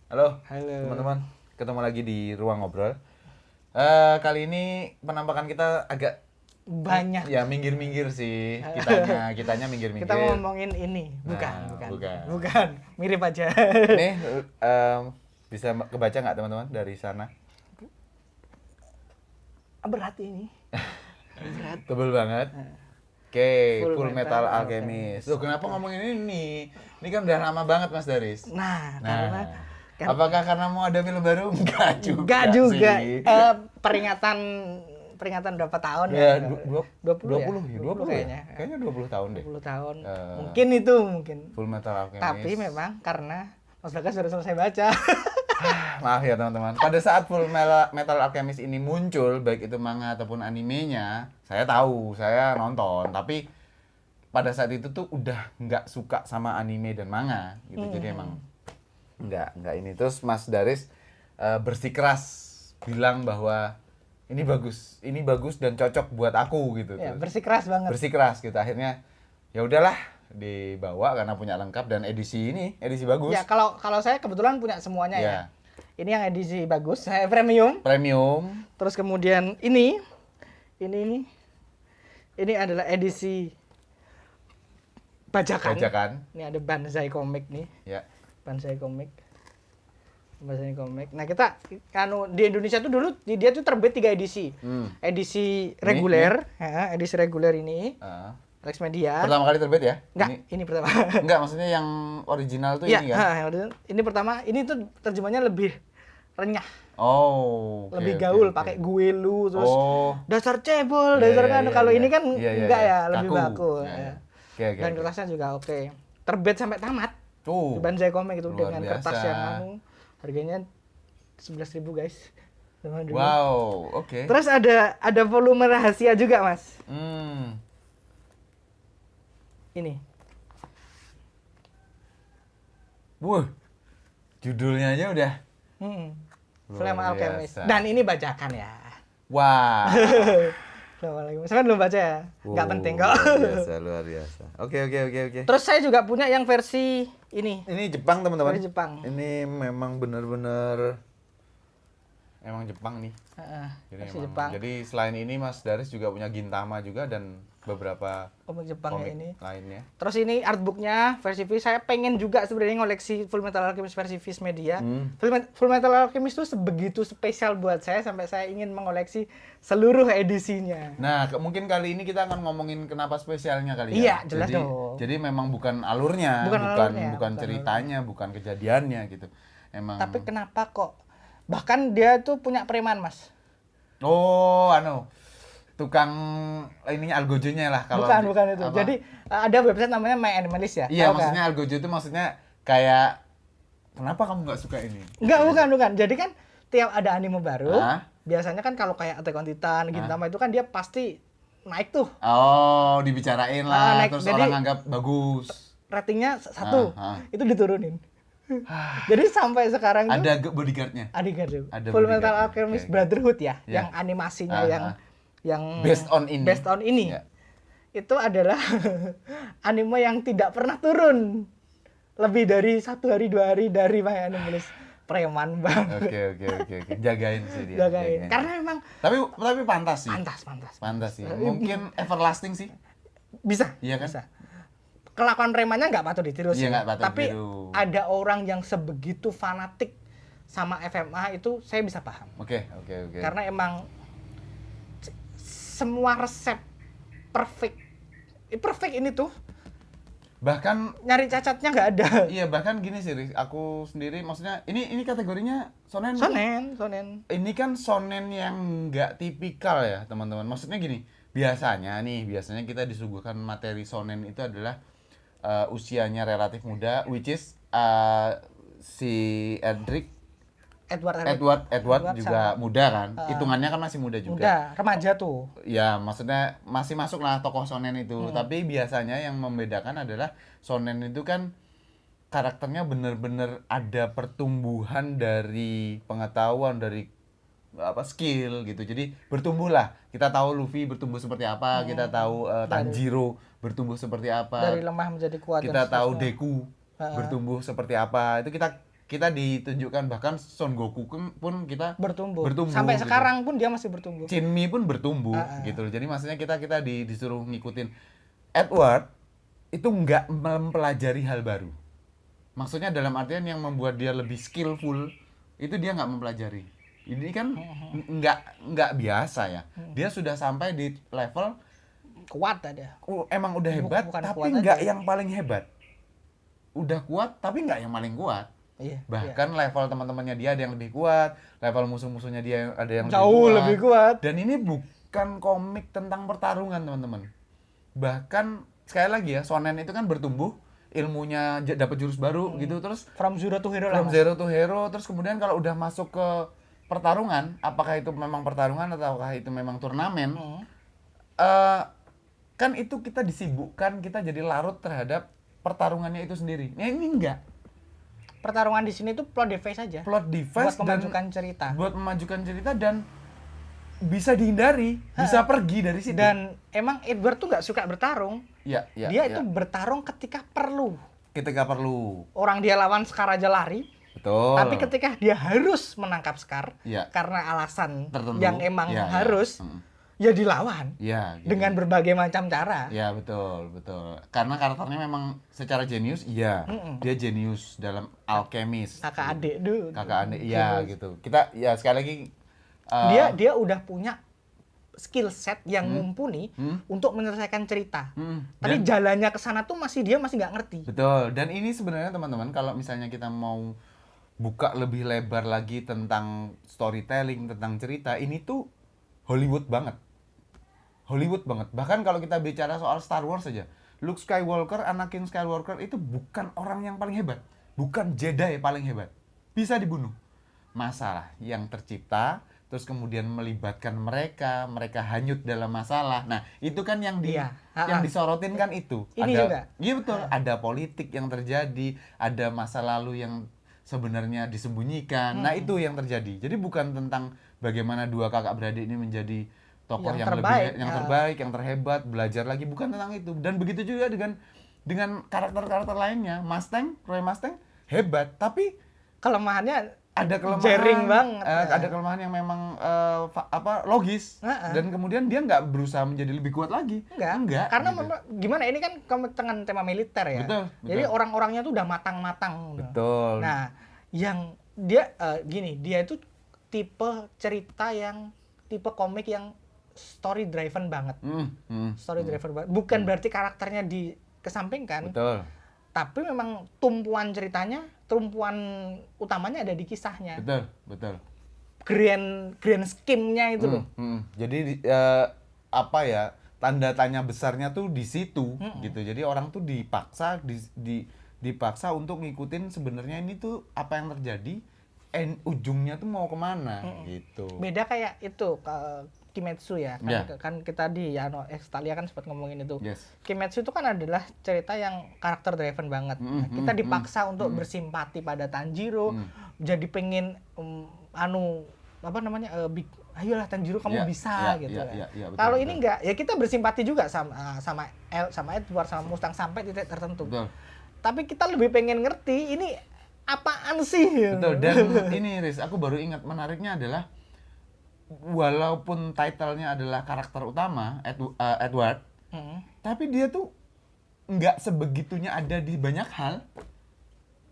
Halo, Halo. teman-teman. Ketemu lagi di Ruang Ngobrol. Kali ini penampakan kita agak Banyak. ya minggir-minggir sih. Kitanya minggir-minggir. Kita mau ngomongin ini. Nah, Bukan. bukan. Bukan. Mirip aja. Nih, bisa kebaca nggak teman-teman dari sana? Berat ini. Berat. Tebel banget. Oke, Full Full Metal Metal Alchemist. Alchemist. Loh, kenapa ngomongin ini? Ini kan udah lama banget, Mas Daris. Karena kan- apakah karena mau ada film baru? Enggak juga. enggak juga. Sih. Peringatan berapa tahun Ya, ya? 20 ya? 20 kayaknya. Kayaknya 20 tahun deh. 20 tahun. Eh, Mungkin. Full Metal Alchemist. Tapi memang karena Mas Bagas baru selesai baca. Maaf ya teman-teman. Pada saat Full Metal Alchemist ini muncul, baik itu manga ataupun animenya, saya tahu, saya nonton. Tapi pada saat itu tuh udah nggak suka sama anime dan manga gitu. Jadi emang nggak ini. Terus Mas Daris bersikeras bilang bahwa ini bagus dan cocok buat aku gitu. Ya, Terus bersikeras banget. bersikeras gitu. Akhirnya ya udahlah dibawa karena punya lengkap dan edisi bagus. Ya, kalau saya kebetulan punya semuanya ya. Ya. Ini yang edisi bagus, saya premium. Premium. Terus kemudian ini adalah edisi bajakan. Ini ada Banzai Comic nih, Ya. Banzai Comic. Nah, kita di Indonesia tuh dulu dia tuh terbit 3 edisi. Edisi reguler, edisi reguler ini Ah. Alex Media. Pertama kali terbit ya? Enggak, ini pertama. Enggak, maksudnya yang original tuh Ya, ini kan? ini pertama, ini tuh terjemahnya lebih renyah. Oh, oke, Lebih oke, gaul, oke. pakai gue lu terus Oh. dasar cebol, Iya, dasar iya, kan iya, kalau iya. ini kan Iya, iya, enggak iya. ya, lebih Kaku. baku. Iya, iya. Ya. Oke, oke, Dan oke. kertasnya juga oke. Terbit sampai tamat. Tuh. Di Banzai Comic itu Luar dengan biasa. kertas yang harganya 11.000 guys. Zaman dulu. Wow, oke. Terus ada volume rahasia juga, Mas. Ini. Wuh. Judulnya aja udah. Flame Luar Alchemist. biasa. Dan ini bajakan ya. Wah. Flame Alchemist. Saya belum baca ya. Nggak penting kok. Luar biasa. Oke. Terus saya juga punya yang versi ini. Ini Jepang, teman-teman. Dari Jepang. Ini memang benar-benar emang Jepang nih. Versi Jepang. Jadi selain ini Mas Daris juga punya Gintama juga dan beberapa Komik Jepang komik ini. lainnya. Terus ini artbooknya versi Viz. Saya pengen juga sebenarnya ngoleksi Full Metal Alchemist versi Viz Media. Full Metal Alchemist itu sebegitu spesial buat saya sampai saya ingin mengoleksi seluruh edisinya. Nah, mungkin kali ini kita akan ngomongin kenapa spesialnya kali Iya, ya. jelas jadi, dong. Jadi memang bukan alurnya, bukan ceritanya, bukan kejadiannya gitu. Emang. Tapi kenapa kok? Bahkan dia tuh punya preman, Mas. Oh, tukang ininya Algojo-nya lah kalau. Bukan itu. apa? Jadi ada website namanya My Animalist ya. Iya, Tahu kan? maksudnya Algojo itu maksudnya kayak kenapa kamu nggak suka ini? Bukan. Jadi kan tiap ada anime baru, Hah? biasanya kan kalau kayak Attack on Titan, Gintama itu kan dia pasti naik tuh. Oh, dibicarain lah, naik. terus Jadi, orang anggap bagus. Ratingnya 1. Ah. Itu diturunin. Jadi sampai sekarang tuh Ada bodyguardnya. Ada bodyguard. Full Metal Alchemist Oke. Brotherhood ya, Ya. yang animasinya yang Based on ini. Ya. Itu adalah anime yang tidak pernah turun lebih dari 1 hari 2 hari dari My Animalist. Preman banget. Oke. Jagain sih dia. Jagain. Karena memang Tapi pantas sih. pantas. Sih. Mungkin everlasting sih. Bisa. Iya kan? Bisa. Kelakuan premannya nggak patut ditiru sih. Iya, nggak patut Tapi ditiru. ada orang yang sebegitu fanatik sama FMA itu saya bisa paham. Oke. Karena emang semua resep perfect ini tuh Bahkan nyari cacatnya nggak ada. iya, bahkan gini sih, Riz, aku sendiri maksudnya ini kategorinya shonen. Shonen. Ini kan shonen yang nggak tipikal ya, teman-teman. Maksudnya gini, biasanya kita disuguhkan materi shonen itu adalah usianya relatif muda, which is si Edward juga sama. muda kan. Hitungannya kan masih muda juga. Muda, remaja tuh. Ya, maksudnya masih masuk lah tokoh shonen itu. Tapi biasanya yang membedakan adalah shonen itu kan karakternya bener-bener ada pertumbuhan dari pengetahuan, dari skill gitu. Jadi bertumbuhlah. Kita tahu Luffy bertumbuh seperti apa, kita tahu Tanjiro bertumbuh seperti apa. Dari lemah menjadi kuat. Kita tahu Deku bertumbuh seperti apa. Itu kita kita ditunjukkan, bahkan Son Goku pun kita bertumbuh. bertumbuh Sampai gitu. sekarang pun dia masih bertumbuh. Chinmi pun bertumbuh gitu loh. Jadi maksudnya kita disuruh ngikutin Edward itu nggak mempelajari hal baru. Maksudnya dalam artian yang membuat dia lebih skillful itu dia nggak mempelajari. Ini kan nggak biasa ya. Dia sudah sampai di level Kuat ada. emang udah hebat, Bukan tapi kuat nggak aja. yang paling hebat. Udah kuat, tapi nggak yang paling kuat. Iya. Bahkan level teman-temannya dia ada yang lebih kuat, level musuh-musuhnya dia ada yang Jauh lebih kuat. Dan ini bukan komik tentang pertarungan, teman-teman. Bahkan sekali lagi ya, shonen itu kan bertumbuh, ilmunya dapat jurus baru gitu, terus From Zero to Hero lah. from zero to hero, terus kemudian kalau udah masuk ke pertarungan, apakah itu memang pertarungan ataukah itu memang turnamen? Kan itu kita disibukkan, kita jadi larut terhadap pertarungannya itu sendiri. Nah, ini enggak. Pertarungan di sini tuh plot device aja. Plot device Buat memajukan cerita. Buat memajukan cerita dan bisa dihindari, bisa pergi dari situ. Dan emang Edward tuh nggak suka bertarung. Ya, Dia itu bertarung ketika perlu. ketika perlu. Orang dia lawan Scar aja lari. Betul. Tapi ketika dia harus menangkap Scar Ya. karena alasan Tertentu. yang emang Ya, ya. harus, ya dilawan Ya, gitu. dengan berbagai macam cara. Ya, betul. Karena karakternya memang secara jenius, iya. Dia jenius dalam alkemis. Kakak adik tuh. Kakak adik, iya gitu. Kita ya sekali lagi Dia udah punya skill set yang mumpuni untuk menyelesaikan cerita. Tapi jalannya ke sana tuh dia masih nggak ngerti. betul. Dan ini sebenarnya teman-teman, kalau misalnya kita mau buka lebih lebar lagi tentang storytelling, tentang cerita, ini tuh Hollywood banget. Bahkan kalau kita bicara soal Star Wars saja, Luke Skywalker, Anakin Skywalker itu bukan orang yang paling hebat, bukan Jedi paling hebat. Bisa dibunuh. Masalah yang tercipta, terus kemudian melibatkan mereka hanyut dalam masalah. Nah, itu kan yang yang disorotin kan itu. Ini ada, juga. Iya betul, ada politik yang terjadi, ada masa lalu yang sebenarnya disembunyikan. Nah, itu yang terjadi. Jadi bukan tentang bagaimana dua kakak beradik ini menjadi tokoh yang terbaik, lebih yang terbaik, yang terhebat, belajar lagi, bukan tentang itu. Dan begitu juga dengan karakter-karakter lainnya. Roy Mustang hebat, tapi Kelemahannya ada kelemahan, jaring banget. ada kelemahan yang memang logis. Dan kemudian dia nggak berusaha menjadi lebih kuat lagi. Enggak. Karena gitu. memang gimana, ini kan komik dengan tema militer ya. Betul. Jadi orang-orangnya tuh udah matang-matang. Betul. Nah, yang dia dia itu tipe cerita yang tipe komik yang story driven banget. Story driven banget. Bukan berarti karakternya dikesampingkan. Betul. Tapi memang tumpuan utamanya ada di kisahnya. Betul. Grand scheme-nya itu loh. Jadi tanda tanya besarnya tuh di situ gitu. Jadi orang tuh dipaksa dipaksa untuk ngikutin sebenarnya ini tuh apa yang terjadi, ujungnya tuh mau kemana gitu. Beda kayak itu Kimetsu ya, kan kita di Estalia kan sempat ngomongin itu. Yes. Kimetsu itu kan adalah cerita yang karakter driven banget. Kita dipaksa untuk bersimpati pada Tanjiro, jadi pengen ayolah Tanjiro kamu bisa gitu. Betul, Kalau ini enggak, ya kita bersimpati juga sama Edward, sama Mustang sampai titik tertentu. Betul. Tapi kita lebih pengen ngerti ini apaan sih? Betul. Dan ini Riz, aku baru ingat, menariknya adalah walaupun title-nya adalah karakter utama Edward, tapi dia tuh nggak sebegitunya ada di banyak hal.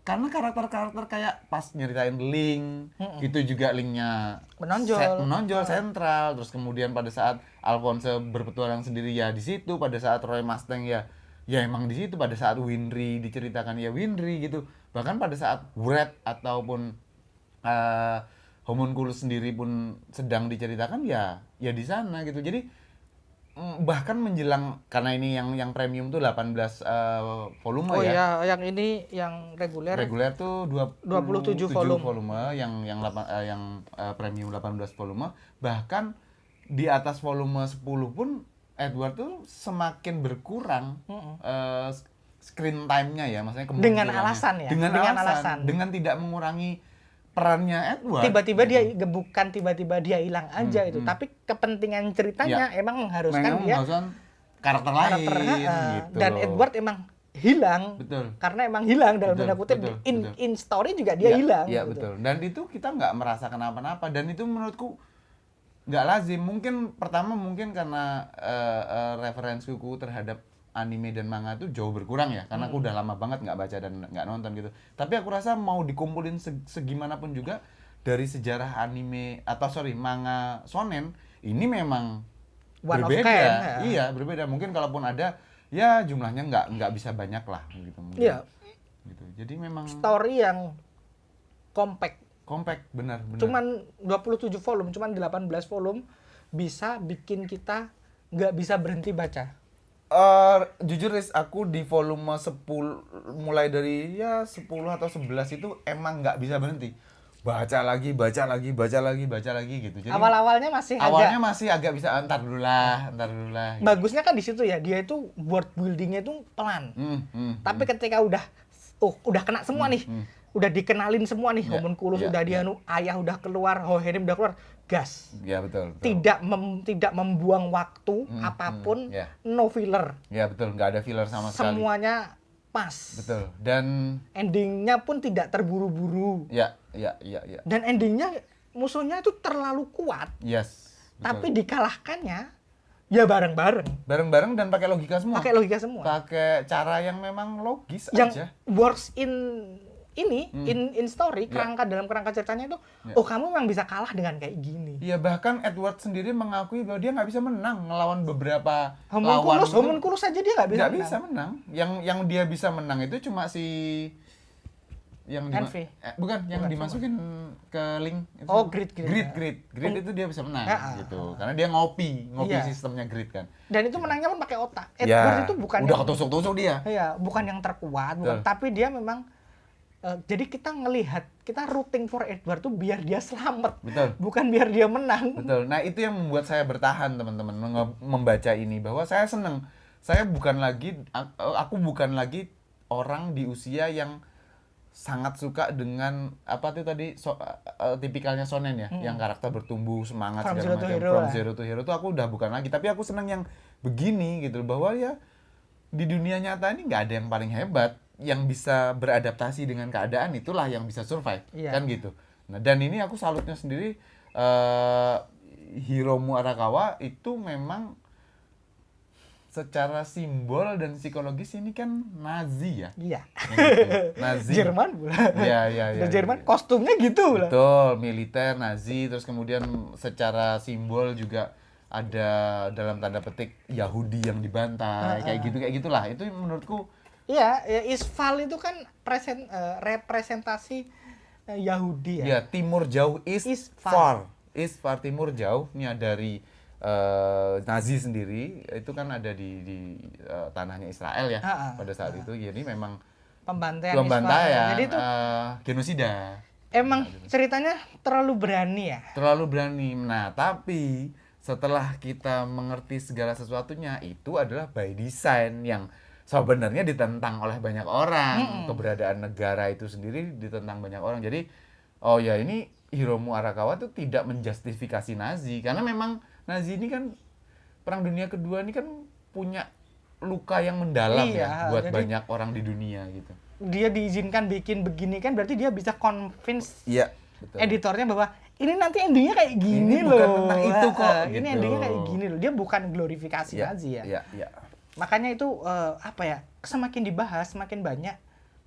Karena karakter-karakter kayak pas nyeritain Link, itu juga Linknya menonjol sentral. Terus kemudian pada saat Alphonse berpetualang sendiri ya di situ, pada saat Roy Mustang ya emang di situ, pada saat Winry diceritakan ya Winry gitu. Bahkan pada saat Wrath ataupun Homunculus sendiri pun sedang diceritakan ya di sana gitu. Jadi bahkan menjelang, karena ini yang premium tuh 18 volume ya. Oh iya, yang ini yang reguler. Reguler tuh 27 volume. Yang premium 18 volume. Bahkan di atas volume 10 pun Edward tuh semakin berkurang screen time-nya ya, maksudnya dengan alasan ya. Dengan alasan. Dengan tidak mengurangi perannya Edward. Tiba-tiba dia gebukan, tiba-tiba dia hilang aja itu. Tapi kepentingan ceritanya emang mengharuskan dia karakter lain gitu. Dan Edward emang hilang. Betul. Karena emang hilang dalam tanda kutip, in story juga dia hilang. Iya, gitu. betul. Dan itu kita nggak merasakan apa-apa, dan itu menurutku nggak lazim. Mungkin pertama karena referensiku terhadap anime dan manga itu jauh berkurang ya, karena aku udah lama banget nggak baca dan nggak nonton gitu. Tapi aku rasa mau dikumpulin segimanapun juga dari sejarah anime manga shonen ini memang One of berbeda. kind, ya. Iya, berbeda. Mungkin kalaupun ada, ya jumlahnya nggak bisa banyak lah gitu mungkin. Iya. Gitu. Jadi memang Story yang compact. benar. Cuman 27 volume, cuman 18 volume bisa bikin kita nggak bisa berhenti baca. Jujur Riz, aku di volume 10 mulai dari 10 atau 11 itu emang nggak bisa berhenti. Baca lagi gitu. Jadi Awalnya masih agak bisa ntar dulu lah. Gitu. Bagusnya kan di situ ya, dia itu world buildingnya itu pelan. Tapi ketika udah kena semua nih, udah dikenalin semua nih, homunculus udah ayah udah keluar, Hohenheim udah keluar, gas. Ya betul. Tidak membuang waktu apapun, no filler. Ya betul, nggak ada filler sama sekali. Semuanya pas. Betul. Dan endingnya pun tidak terburu-buru. Ya. Dan endingnya musuhnya itu terlalu kuat. Yes. Betul. Tapi dikalahkannya ya bareng-bareng dan pakai logika semua. Pakai cara yang memang logis yang aja. Works in story, dalam kerangka ceritanya itu, kamu memang bisa kalah dengan kayak gini. Iya, bahkan Edward sendiri mengakui bahwa dia nggak bisa menang ngelawan beberapa lawan. Homunculus saja dia nggak bisa menang. Yang dia bisa menang itu cuma si yang dimasukin ke link itu. Grid itu dia bisa menang gitu. Karena dia ngopi sistemnya grid kan. Dan itu menangnya pun pakai otak. Edward itu bukan udah ketusuk-tusuk dia. Iya, bukan yang terkuat, tapi dia memang jadi kita rooting for Edward tuh biar dia selamat. Betul. Bukan biar dia menang. Betul. Nah, itu yang membuat saya bertahan, teman-teman, membaca ini, bahwa saya seneng. Aku bukan lagi orang di usia yang sangat suka dengan tipikalnya shonen ya, yang karakter bertumbuh semangat From segala macam. From Zero to Hero tuh aku udah bukan lagi, tapi aku seneng yang begini gitu, bahwa ya di dunia nyata ini nggak ada yang paling hebat, yang bisa beradaptasi dengan keadaan itulah yang bisa survive, kan gitu. Nah, dan ini aku salutnya sendiri, Hiromu Arakawa itu memang secara simbol dan psikologis ini kan Nazi ya. Iya. Gitu. Nazi. Jerman pula. Iya. Jerman kostumnya gitu lah. Betul, militer Nazi, terus kemudian secara simbol juga ada dalam tanda petik Yahudi yang dibantai, kayak gitulah. Itu menurutku. Iya, Isfal itu kan representasi Yahudi ya. Iya, timur jauh, East far. East far, timur jauh. Ini dari Nazi sendiri itu kan ada di tanahnya Israel ya pada saat itu. Jadi memang pembantaian Jadi itu genosida. Emang ceritanya terlalu berani ya. Nah, tapi setelah kita mengerti segala sesuatunya, itu adalah by design yang sebenarnya ditentang oleh banyak orang. Keberadaan negara itu sendiri ditentang banyak orang. Jadi, ini Hiromu Arakawa tuh tidak menjustifikasi Nazi, karena memang Nazi ini kan Perang Dunia Kedua ini kan punya luka yang mendalam buat banyak orang di dunia gitu. Dia diizinkan bikin begini kan berarti dia bisa convince betul. Editornya bahwa ini nanti endingnya kayak gini ini loh. Bukan tentang itu kok. Ini gitu. Endingnya kayak gini loh. Dia bukan glorifikasi Nazi ya. Iya. Makanya itu semakin dibahas semakin banyak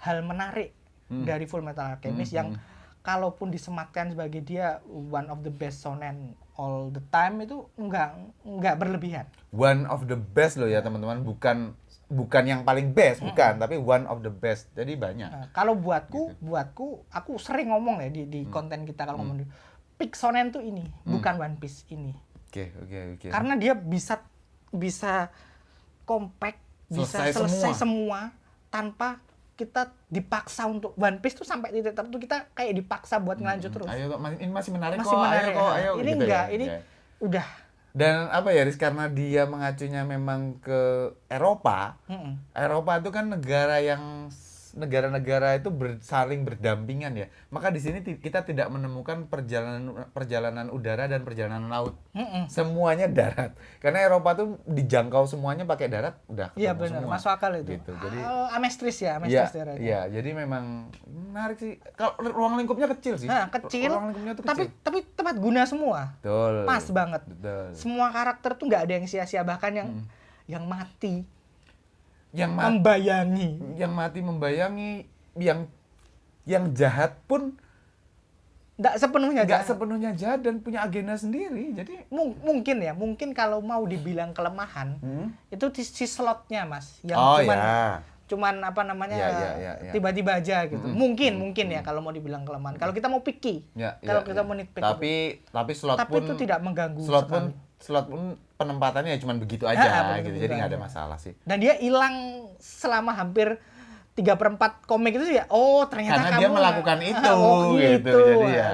hal menarik dari Fullmetal Alchemist yang kalaupun disematkan sebagai dia one of the best shonen all the time itu enggak berlebihan. One of the best loh ya teman-teman, bukan yang paling best, bukan, tapi one of the best. Jadi banyak. Nah, kalau buatku aku sering ngomong ya di konten kita kalau ngomong peak shonen tuh ini, bukan One Piece ini. Oke. Karena dia bisa compact, bisa selesai semua tanpa kita dipaksa untuk One Piece tuh sampai titik tertentu kita kayak dipaksa buat ngelanjut terus. Ayo kok, ini masih menarik kok. Ayo. Ini gitu enggak, ya? ini udah. Dan Riz, karena dia mengacunya memang ke Eropa. Eropa itu kan negara yang negara-negara itu saling berdampingan ya. Maka di sini kita tidak menemukan perjalanan udara dan perjalanan laut. Semuanya darat. Karena Eropa tuh dijangkau semuanya pakai darat, udah ketemu Iya benar, semua. masuk akal itu. Gitu. Jadi Amestris ya, iya, Amestris daerahnya. iya, jadi memang menarik sih. Kalau ruang lingkupnya kecil sih. Nah, kecil, Ruang lingkupnya tuh kecil. tapi tepat guna semua. Betul. Pas banget. Betul. Semua karakter tuh nggak ada yang sia-sia, bahkan yang mati Yang mati membayangi, yang jahat pun nggak sepenuhnya nggak jahat. sepenuhnya jahat dan punya agenda sendiri. Jadi Mungkin kalau mau dibilang kelemahan itu si slotnya mas, yang oh cuman ya. cuman apa namanya Ya. tiba-tiba aja gitu. Mungkin ya kalau mau dibilang kelemahan. Kalau kita mau picky, kalau kita mau nitpick, tapi slot tapi pun itu tidak mengganggu slot sekali. pun penempatannya ya cuma begitu aja gitu. begitu Jadi nggak ada aja. masalah sih. Dan dia hilang selama hampir 3/4 komik itu ya. Oh ternyata Karena kamu dia melakukan itu oh, gitu.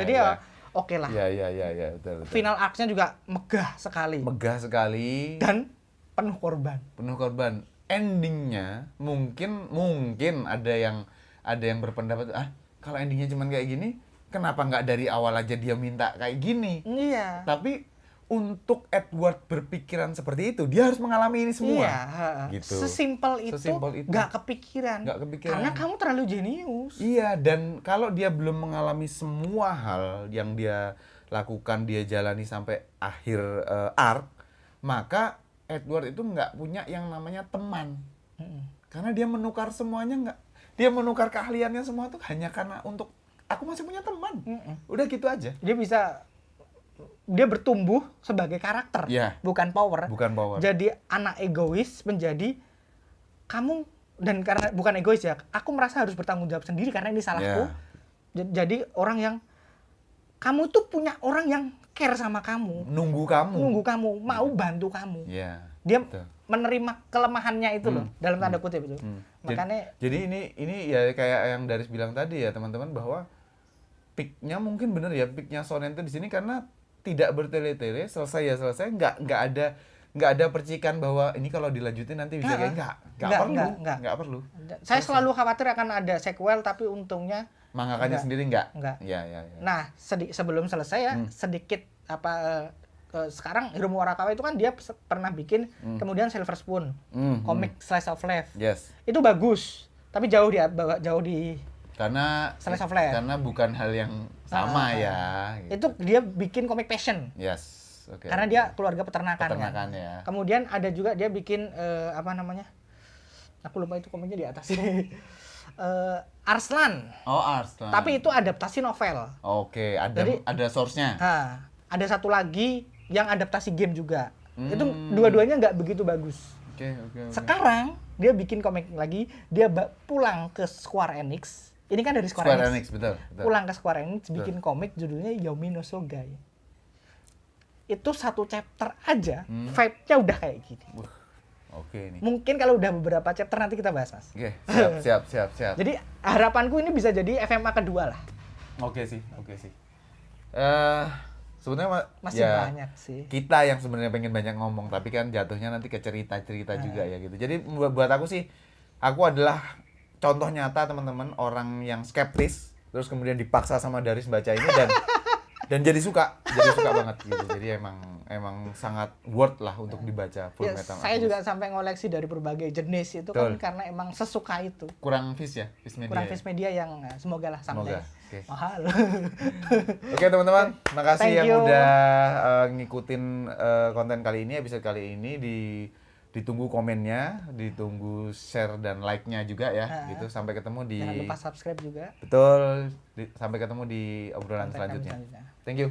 Jadi ya. Oke lah. Iya, betul. Final arc-nya juga megah sekali Megah sekali. dan penuh korban. Penuh korban. Endingnya mungkin ada yang berpendapat kalau endingnya cuma kayak gini, kenapa nggak dari awal aja dia minta kayak gini? Iya. Tapi untuk Edward berpikiran seperti itu, dia harus mengalami ini semua. Iya. Gitu. Sesimpel itu nggak kepikiran. Nggak kepikiran. Karena kamu terlalu jenius. Iya, dan kalau dia belum mengalami semua hal yang dia lakukan, dia jalani sampai akhir arc, maka Edward itu nggak punya yang namanya teman. Karena dia menukar semuanya dia menukar keahliannya semua tuh hanya karena untuk aku masih punya teman. Udah gitu aja. Dia bertumbuh sebagai karakter, bukan power. Bukan power. Jadi anak egois menjadi kamu, dan karena bukan egois ya, aku merasa harus bertanggung jawab sendiri karena ini salahku. Jadi orang yang kamu tuh punya orang yang care sama kamu, nunggu kamu, mau bantu kamu. Iya. Dia betul. menerima kelemahannya itu loh, dalam tanda kutip itu. Makanya jadi ini ya kayak yang Daris bilang tadi ya teman-teman, bahwa peak-nya mungkin bener ya, peak-nya Shonen itu di sini karena tidak bertele-tele, selesai, nggak ada percikan bahwa ini kalau dilanjutin nanti bisa kayak nggak perlu. Saya selalu khawatir akan ada sequel, tapi untungnya mangakanya sendiri nggak. Iya. Ya. Nah, sebelum selesai ya, sedikit sekarang Hiromu Arakawa itu kan dia pernah bikin kemudian Silver Spoon, komik slice of life. Yes. Itu bagus, tapi jauh di karena slice of life. Karena bukan hal yang sama ya. Gitu. Itu dia bikin komik passion. Yes. Okay. Karena dia keluarga peternakan kan. Ya. Kemudian ada juga dia bikin apa namanya? Aku lupa itu komiknya di atas. Arslan. Oh, Arslan. Tapi itu adaptasi novel. Oke, Jadi, ada source-nya. Ada satu lagi yang adaptasi game juga. Itu dua-duanya nggak begitu bagus. Oke. Sekarang dia bikin komik lagi, dia pulang ke Square Enix. Ini kan dari Square Enix. Betul. Pulang ke Square Enix bikin komik judulnya Yomi no Sogai. Itu satu chapter aja, vibe-nya udah kayak gini. Oke nih. Mungkin kalau udah beberapa chapter nanti kita bahas, Mas. Oke, siap. Jadi harapanku ini bisa jadi FMA kedua lah. Oke sih. Sebenarnya Masih banyak sih. Kita yang sebenarnya pengen banyak ngomong, tapi kan jatuhnya nanti ke cerita-cerita juga ya gitu. Jadi buat aku sih, aku adalah contoh nyata teman-teman orang yang skeptis, terus kemudian dipaksa sama Daris baca ini dan jadi suka banget gitu. Jadi emang sangat worth lah untuk dibaca Full Metal Alchemist. Saya juga sampai ngoleksi dari berbagai jenis itu kan karena emang sesuka itu. Kurang Fish Media. Kurang Fish Media yang semoga lah someday. Okay. Mahal. Oke teman-teman, makasih Thank yang you. udah ngikutin konten kali ini, episode kali ini. Ditunggu komennya, ditunggu share dan like-nya juga ya, gitu. Sampai ketemu di. Jangan lupa subscribe juga. Betul. Sampai ketemu di obrolan Konten kami selanjutnya. selanjutnya. Thank you.